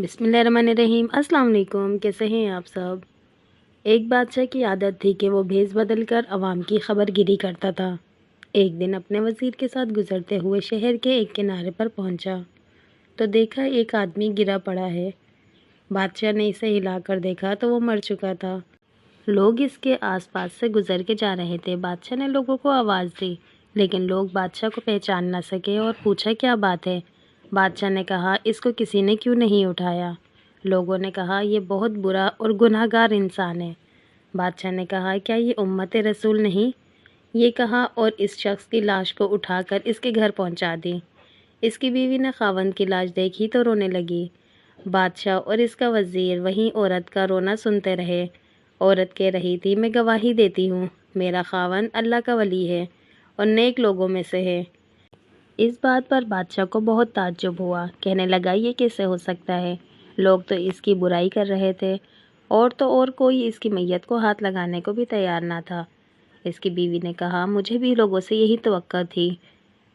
बिस्मिल्लाहिर्रहमानिर्रहीम। अस्सलाम वालेकुम। कैसे हैं आप सब। एक बादशाह की आदत थी कि वो भेस बदल कर अवाम की खबरगिरी करता था। एक दिन अपने वज़ीर के साथ गुजरते हुए शहर के एक किनारे पर पहुंचा तो देखा एक आदमी गिरा पड़ा है। बादशाह ने इसे हिलाकर देखा तो वो मर चुका था। लोग इसके आसपास से गुजर के जा रहे थे। बादशाह ने लोगों को आवाज़ दी, लेकिन लोग बादशाह को पहचान न सके और पूछा क्या बात है। बादशाह ने कहा, इसको किसी ने क्यों नहीं उठाया। लोगों ने कहा, ये बहुत बुरा और गुनहगार इंसान है। बादशाह ने कहा, क्या ये उम्मत रसूल नहीं। ये कहा और इस शख्स की लाश को उठाकर इसके घर पहुंचा दी। इसकी बीवी ने खावंद की लाश देखी तो रोने लगी। बादशाह और इसका वज़ीर वहीं औरत का रोना सुनते रहे। औरत कह रही थी, मैं गवाही देती हूँ, मेरा खावंद अल्लाह का वली है और नेक लोगों में से है। इस बात पर बादशाह को बहुत ताज्जुब हुआ। कहने लगा, ये कैसे हो सकता है। लोग तो इसकी बुराई कर रहे थे और तो और कोई इसकी मैयत को हाथ लगाने को भी तैयार ना था। इसकी बीवी ने कहा, मुझे भी लोगों से यही तवक्को थी।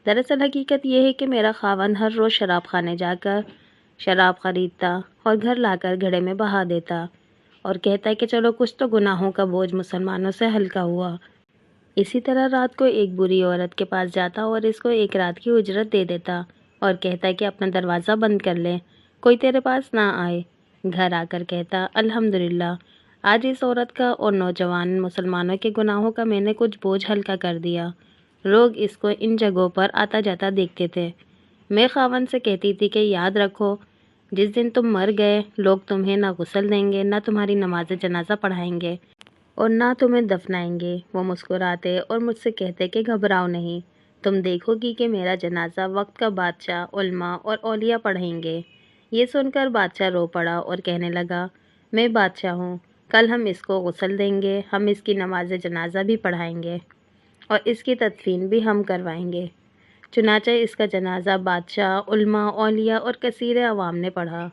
दरअसल हकीकत यह है कि मेरा खावंद हर रोज़ शराब खाने जाकर शराब खरीदता और घर लाकर घड़े में बहा देता और कहता है कि चलो कुछ तो गुनाहों का बोझ मुसलमानों से हल्का हुआ। इसी तरह रात को एक बुरी औरत के पास जाता और इसको एक रात की उजरत दे देता और कहता कि अपना दरवाज़ा बंद कर ले, कोई तेरे पास ना आए। घर आकर कहता, अल्हम्दुलिल्लाह, आज इस औरत का और नौजवान मुसलमानों के गुनाहों का मैंने कुछ बोझ हल्का कर दिया। लोग इसको इन जगहों पर आता जाता देखते थे। मैं खावंद से कहती थी कि याद रखो, जिस दिन तुम मर गए लोग तुम्हें ना गुस्ल देंगे, ना तुम्हारी नमाज जनाजा पढ़ाएंगे और ना तुम्हें दफनाएंगे। वो मुस्कुराते और मुझसे कहते कि घबराओ नहीं, तुम देखोगी कि मेरा जनाजा वक्त का बादशाह, उल्मा और औलिया पढ़ेंगे। ये सुनकर बादशाह रो पड़ा और कहने लगा, मैं बादशाह हूँ, कल हम इसको गुस्ल देंगे, हम इसकी नमाज जनाजा भी पढ़ाएंगे और इसकी तदफीन भी हम करवाएंगे। चुनाचे इसका जनाजा बादशाह, उल्मा, औलिया और कसीर अवाम ने पढ़ा।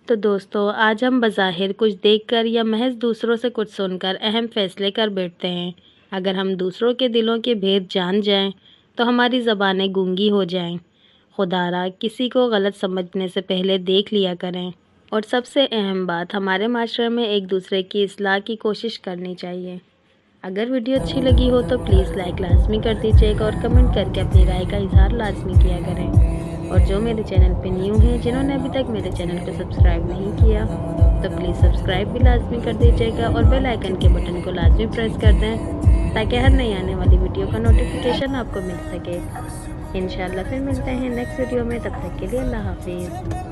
तो दोस्तों, आज हम बज़ाहिर कुछ देखकर या महज दूसरों से कुछ सुनकर अहम फैसले कर बैठते हैं। अगर हम दूसरों के दिलों के भेद जान जाएं, तो हमारी ज़बानें गूंगी हो जाएं। खुदारा किसी को गलत समझने से पहले देख लिया करें। और सबसे अहम बात, हमारे माशरे में एक दूसरे की इस्लाह की कोशिश करनी चाहिए। अगर वीडियो अच्छी लगी हो तो प्लीज़ लाइक लाजमी कर दीजिएगा और कमेंट करके अपनी राय का इजहार लाजमी किया करें। और जो मेरे चैनल पे न्यू हैं, जिन्होंने अभी तक मेरे चैनल को सब्सक्राइब नहीं किया, तो प्लीज़ सब्सक्राइब भी लाजमी कर दीजिएगा और बेल आइकन के बटन को लाजमी प्रेस कर दें ताकि हर नई आने वाली वीडियो का नोटिफिकेशन आपको मिल सके। इंशाल्लाह फिर मिलते हैं नेक्स्ट वीडियो में, तब तक के लिए अल्लाह हाफिज़।